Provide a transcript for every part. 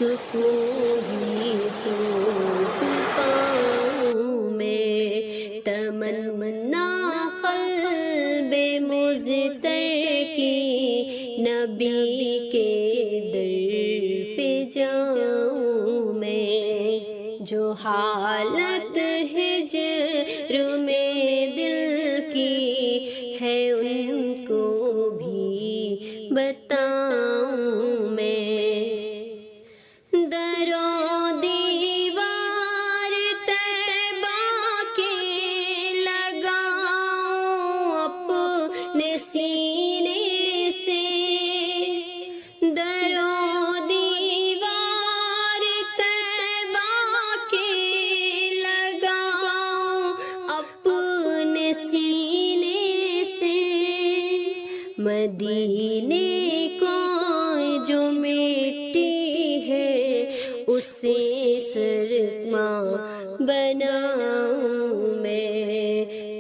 سکون بھی خوب پاؤں میں، تمنا قلب مضطر کی نبی کے در پہ جاؤں میں، جو حالت ہجر میں دل کی ہے ان کو بھی بتاؤں میں، در و دیوار طیبہ کے لگاؤں اپنے سینے سے، در و دیوار طیبہ کے لگاؤں اپنے سینے سے، مدینے کو جو مٹی ہے اسے سرماں بناؤں میں،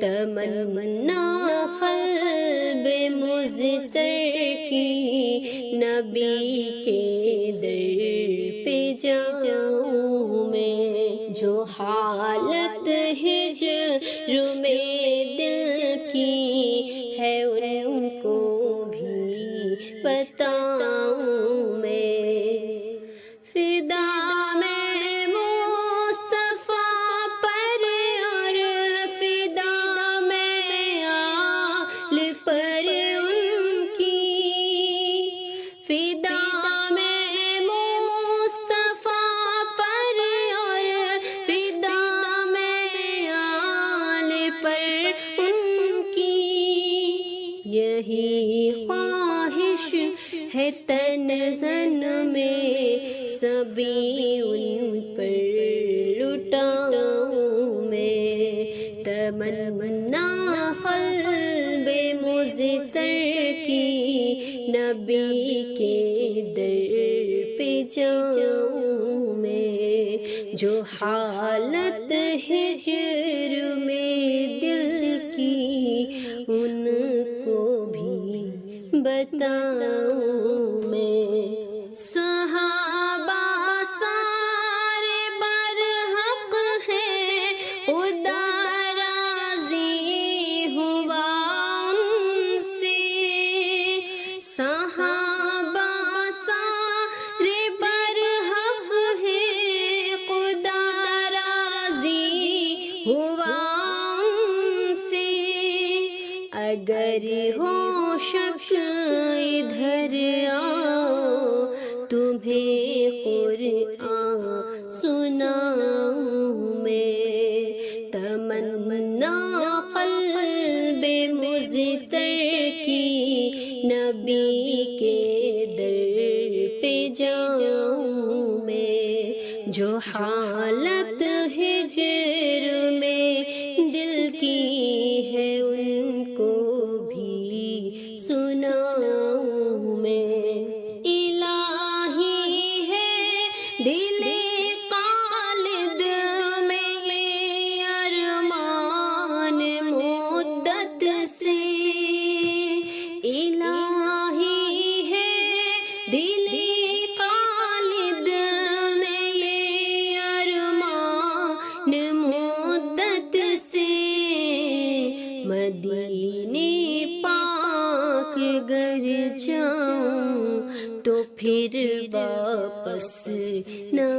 تمنا قلب مضطر کی نبی کے در پہ جاؤں میں، جو حالت ہجر میں دل کی ہے ان کو بھی بتاؤں میں، فدا میں مصطفیٰ پر اور فدا میں آل پر ان کی، فدا میں مصطفیٰ پر اور فدا میں آل پر ان کی، یہی خواہش ہے تن زن میں سبھی ان پر لٹاؤں میں، تمنا قلب مضطر کی نبی کے در پہ جاؤں میں، جو حالت ہجر میں دل کی ان کو بھی بتاؤں میں، صحابہ سارے برحق ہیں خدا راضی ہوا ان سے، صحابہ سارے برحق ہیں خدا راضی ہوا ان سے، اگر ہو شک ادھر آؤ تمہیں قرآن سناؤں میں، تمنا قلب مضطر کی نبی کے در پہ جاؤں میں، جو حالت ہجر میں دل کی ہے ان کو بھی سناؤں میں، الہی ہے دل خالد میں یہ ارمان مدت سے، الہی ہے دل خالد میں یہ ارمان مدت سے، مدینے پاک گر جاؤں تو پھر واپس نہ